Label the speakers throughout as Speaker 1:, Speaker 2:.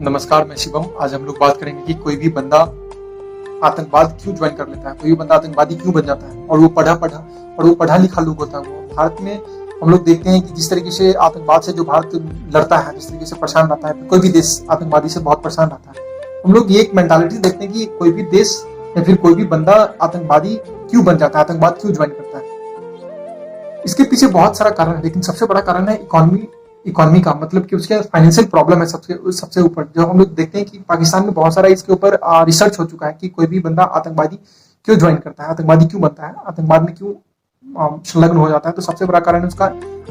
Speaker 1: नमस्कार, मैं शिवम। आज हम लोग बात करेंगे कि कोई भी बंदा आतंकवाद क्यों ज्वाइन कर लेता है, कोई भी बंदा आतंकवादी क्यों बन जाता है। और वो पढ़ा लिखा लोग होता है। वो भारत में हम लोग देखते हैं कि जिस तरीके से आतंकवाद से जो भारत लड़ता है, जिस तरीके से परेशान रहता है, कोई भी देश आतंकवादी से बहुत परेशान रहता है। हम लोग ये एक मेंटालिटी देखते हैं कि कोई भी देश या फिर कोई भी बंदा आतंकवादी क्यों बन जाता है, आतंकवाद क्यों ज्वाइन करता है। इसके पीछे बहुत सारा कारण है, लेकिन सबसे बड़ा कारण है इकोनॉमी का, मतलब कि उसके फाइनेंशियल प्रॉब्लम है सबसे ऊपर। जो हम लोग देखते हैं कि पाकिस्तान में बहुत सारा इसके ऊपर रिसर्च हो चुका है कि कोई भी बंदा आतंकवादी क्यों ज्वाइन करता है, आतंकवादी क्यों बनता है, आतंकवाद में क्यों संलग्न हो जाता है। तो सबसे बड़ा कारण है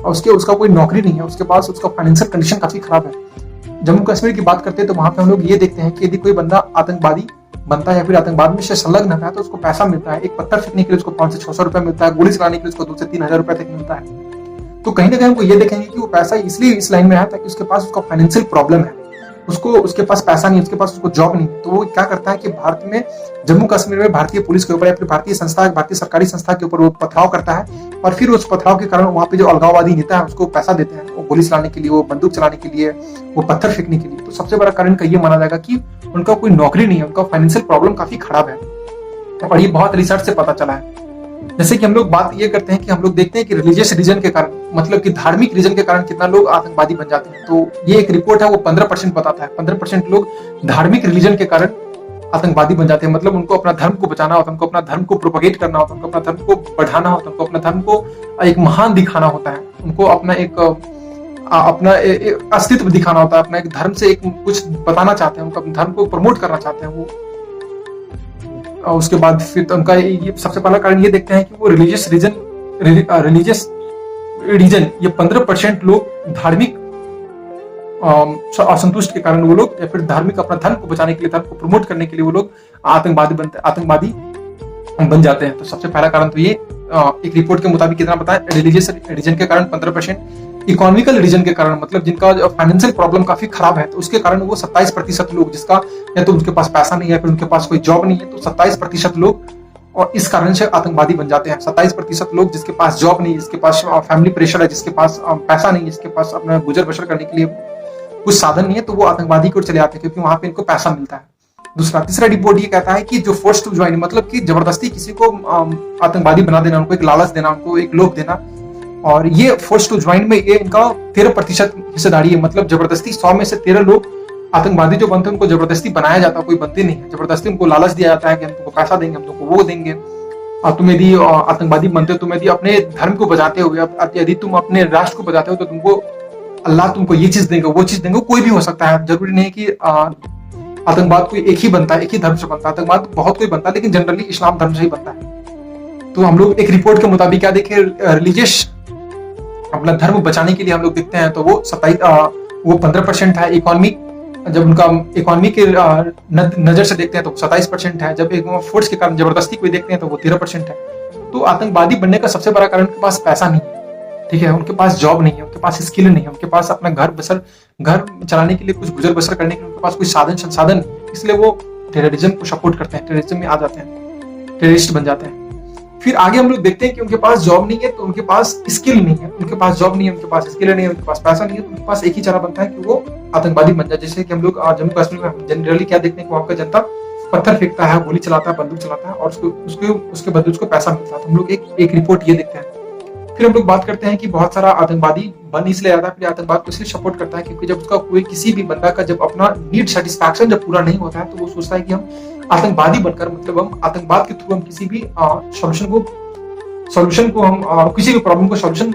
Speaker 1: उसका कोई नौकरी नहीं है, उसके पास उसका फाइनेंशियल कंडीशन काफी खराब है। जम्मू कश्मीर की बात करते हैं तो वहां पे हम लोग ये देखते हैं कि यदि कोई बंदा आतंकवादी बनता है या फिर आतंकवाद में से संलग्न रहता है तो उसको पैसा मिलता है। एक पत्थर फेंकने के लिए उसको 500 से 600 रुपए मिलता है, गोली चलाने के लिए उसको 2 से 3 हजार रुपए तक मिलता है। तो कहीं ना कहीं हमको ये देखेंगे कि वो पैसा इसलिए इस लाइन में है ताकि उसके पास उसका फाइनेंशियल प्रॉब्लम है, उसके पास पैसा नहीं, उसके पास उसको जॉब नहीं। तो वो क्या करता है कि भारत में जम्मू कश्मीर में भारतीय पुलिस के ऊपर या फिर भारतीय सरकारी संस्था के ऊपर वो पथराव करता है। और फिर उस पथराव के कारण वहां पे जो अलगाववादी नेता है उसको पैसा देते हैं, वो गोली चलाने के लिए, वो बंदूक चलाने के लिए, वो पत्थर फेंकने के लिए। तो सबसे बड़ा कारण का ये माना जाएगा कि उनका कोई नौकरी नहीं है, उनका फाइनेंशियल प्रॉब्लम काफी खराब है। और ये बहुत रिसर्च से पता चला है। जैसे कि हम लोग बात ये करते हैं कि हम लोग देखते हैं कि रिलीजियस रीजन के कारण, मतलब कि धार्मिक रीजन के कारण कितना लोग आतंकवादी बन जाते हैं। तो ये एक रिपोर्ट है, वो 15% बताता है। 15% लोग धार्मिक रिलीजन के कारण आतंकवादी बन जाते हैं। मतलब उनको अपना धर्म को बचाना होता है, उनको अपना धर्म को प्रोपगेट करना होता है, उनको अपना धर्म को बढ़ाना होता है, उनको अपना धर्म को एक महान दिखाना होता है, उनको अपना एक अस्तित्व दिखाना होता है, अपना एक धर्म से एक कुछ बताना चाहते हैं, उनको अपने धर्म को प्रमोट करना चाहते हैं वो। उसके बाद फिर उनका ये सबसे पहला कारण ये देखते हैं कि वो रिलीजियस रीजन ये 15% लोग धार्मिक असंतुष्ट के कारण वो लोग, या फिर धार्मिक अपना धर्म को बचाने के लिए, धर्म को प्रमोट करने के लिए वो लोग आतंकवादी बन जाते हैं। तो सबसे पहला कारण तो ये एक रिपोर्ट के मुताबिक कितना बताया, रिलीजियस रीजन के कारण 15%, इकोनॉमिकल रीजन के कारण, मतलब जिनका फाइनेंशियल प्रॉब्लम काफी खराब है, तो उसके कारण वो 27% लोग, जिसका या तो उनके पास पैसा नहीं है, फिर उनके पास कोई जॉब नहीं है, तो 27% लोग और इस कारण से आतंकवादी बन जाते हैं। 27% लोग जिसके पास जॉब नहीं, जिसके पास फैमिली प्रेशर है, जिसके पास पैसा नहीं, जिसके पास अपना गुजर बसर करने के लिए कुछ साधन नहीं है, तो वो आतंकवादी को चले जाते हैं क्योंकि वहां पे इनको पैसा मिलता है। तीसरा रिपोर्ट ये कहता है कि जो फोर्स टू ज्वाइन, मतलब कि जबरदस्ती किसी को आतंकवादी बना देना, उनको एक लालच देना, उनको एक लोभ देना, और ये फोर्स टू ज्वाइन में ये इनका 13% हिस्सेदारी है। मतलब जबरदस्ती 100 में से 13 लोग आतंकवादी जो बनते हैं उनको जबरदस्ती बनाया जाता है, कोई बनते नहीं है। जबरदस्ती उनको लालच दिया जाता है कि हम तुमको पैसा देंगे, हम तुमको वो देंगे, और तुम यदि आतंकवादी बनते हो, तुम यदि अपने धर्म को बचाते हो, यदि तुम अपने राष्ट्र को बचाते हो, तो तुमको अल्लाह तुमको ये चीज देंगे, वो चीज देंगे। कोई भी हो सकता है, जरूरी नहीं कि आतंकवाद कोई एक ही बनता है, एक ही धर्म से बनता है। आतंकवाद बहुत कोई बनता है, लेकिन जनरली इस्लाम धर्म से ही बनता है। तो हम लोग एक रिपोर्ट के मुताबिक क्या देखे, रिलीजियस अपना धर्म बचाने के लिए हम लोग देखते हैं तो वो 15% है। इकोनॉमी, जब उनका इकोनॉमी के नजर से देखते हैं तो 27% है। जब एक फोर्स के कारण जबरदस्ती कोई देखते हैं तो वो 13% है। तो आतंकवादी बनने का सबसे बड़ा कारण उनके पास पैसा नहीं है, ठीक है, उनके पास जॉब नहीं है, उनके पास स्किल नहीं है, उनके पास अपना घर चलाने के लिए, कुछ गुजर बसर करने के लिए उनके पास कोई साधन, इसलिए वो टेररिज्म को सपोर्ट करते हैं, टेररिज्म में आ जाते हैं, टेररिस्ट बन जाते हैं। फिर आगे हम लोग देखते हैं कि उनके पास जॉब नहीं है, तो उनके पास स्किल नहीं है, उनके पास जॉब नहीं है, उनके पास स्किल नहीं है, उनके पास पैसा नहीं है, तो उनके पास एक ही चारा बनता है कि वो आतंकवादी बन जाए। जैसे कि हम लोग जम्मू कश्मीर में जनरली क्या देखते हैं कि वहां का जनता पत्थर फेंकता है, गोली चलाता है, बंदूक चलाता है, और उसके बदले उसको पैसा मिलता है। तो हम लोग एक रिपोर्ट ये देखते हैं। फिर हम लोग बात करते हैं कि बहुत सारा आतंकवादी बन इसलिए आता है, फिर आतंकवाद को इसलिए सपोर्ट करता है क्योंकि जब उसका कोई किसी भी बंदा का जब अपना नीड सेटिस्फैक्शन जब पूरा नहीं होता है, तो वो सोचता है कि हम आतंकवादी बनकर, मतलब हम आतंकवाद के थ्रू हम किसी भी सॉल्यूशन को हम किसी भी प्रॉब्लम को सॉल्यूशन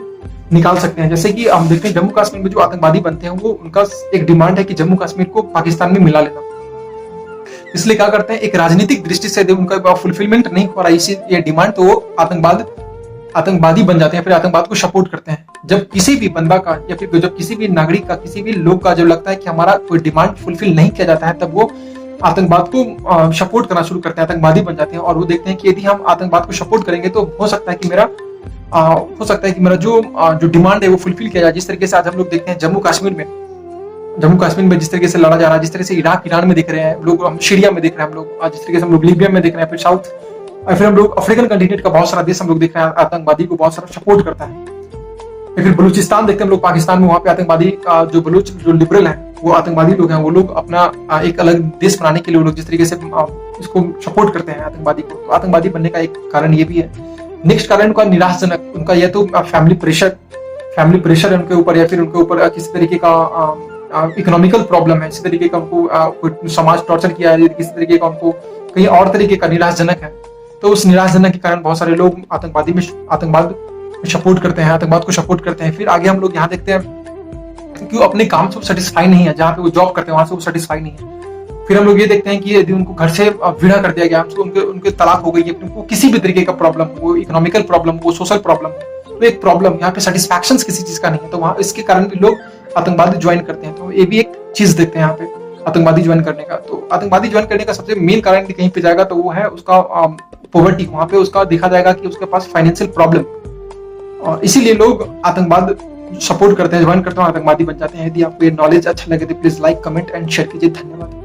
Speaker 1: निकाल सकते हैं। जैसे कि हम देखते हैं जम्मू कश्मीर में जो आतंकवादी बनते हैं, वो उनका एक डिमांड है कि जम्मू कश्मीर को पाकिस्तान में मिला लेना। इसलिए क्या करते हैं, एक राजनीतिक दृष्टि से जब उनका फुलफिलमेंट नहीं हो रहा ये डिमांड, तो वो आतंकवादी बन जाते हैं, फिर आतंकवाद को सपोर्ट करते हैं। जब किसी भी बंदा का या फिर जब किसी भी नागरिक का, किसी भी लोग का जब लगता है कि हमारा कोई डिमांड फुलफिल नहीं किया जाता है, तब वो आतंकवाद को सपोर्ट करना शुरू करते हैं, आतंकवादी बन जाते हैं। और वो देखते हैं कि यदि हम आतंकवाद को सपोर्ट करेंगे तो हो सकता है कि मेरा जो डिमांड है वो फुलफिल किया जाए। जिस तरीके से आज हम लोग देखते हैं जम्मू कश्मीर में जिस तरीके से लड़ा जा रहा है, जिस तरह से इराक ईरान में देख रहे हैं लोग, हम सीरिया में देख रहे हैं हम लोग, जिस तरीके से हम लोग लीबिया में देख रहे हैं, फिर साउथ, और फिर हम लोग अफ्रीकन कंटिनेंट का बहुत सारा देश हम लोग देख रहे हैं आतंकवादी को बहुत सारा सपोर्ट करता है। फिर बलूचिस्तान देखते हैं हम लोग, पाकिस्तान में, वहां पे आतंकवादी जो बलूच जो लिबरल है वो आतंकवादी लोग हैं, वो लोग अपना एक अलग देश बनाने के लिए वो लोग जिस तरीके से इसको सपोर्ट करते हैं आतंकवादी को, तो आतंकवादी बनने का एक कारण ये भी है। नेक्स्ट कारण उनका निराशजनक, उनका या तो फैमिली प्रेशर है उनके ऊपर, या फिर उनके ऊपर किसी तरीके का इकोनॉमिकल प्रॉब्लम है, इसी तरीके का उनको समाज टॉर्चर किया है, किसी तरीके का उनको कहीं और तरीके का निराशजनक है। तो उस निराशजनक के कारण बहुत सारे लोग आतंकवाद में सपोर्ट करते हैं, आतंकवाद को सपोर्ट करते हैं। फिर आगे हम लोग यहाँ देखते हैं कि वो अपने काम से सेटिस्फाई नहीं है, जहाँ पे वो जॉब करते हैं वहां से वो सेटिस्फाई नहीं है। फिर हम लोग ये देखते हैं कि यदि उनको घर से विदा कर दिया गया, उनके तलाक हो गई है, उनको किसी भी तरीके का प्रॉब्लम, वो इकोनॉमिकल प्रॉब्लम, वो सोशल प्रॉब्लम, तो एक प्रॉब्लम यहाँ पे सेटिस्फैक्शन किसी चीज का नहीं है, तो वहां इसके कारण भी लोग आतंकवादी ज्वाइन करते हैं। तो ये भी एक चीज देखते हैं यहाँ पे आतंकवादी ज्वाइन करने का। तो आतंकवादी ज्वाइन करने का सबसे मेन कारण कहीं पे जाएगा तो वो है उसका पॉवर्टी। वहां पे उसका देखा जाएगा कि उसके पास फाइनेंशियल प्रॉब्लम, और इसीलिए लोग आतंकवाद सपोर्ट करते हैं, ज्वाइन करते हैं, आतंकवादी बन जाते हैं। यदि आपको ये नॉलेज अच्छा लगे तो please like, comment and share कीजिए। धन्यवाद।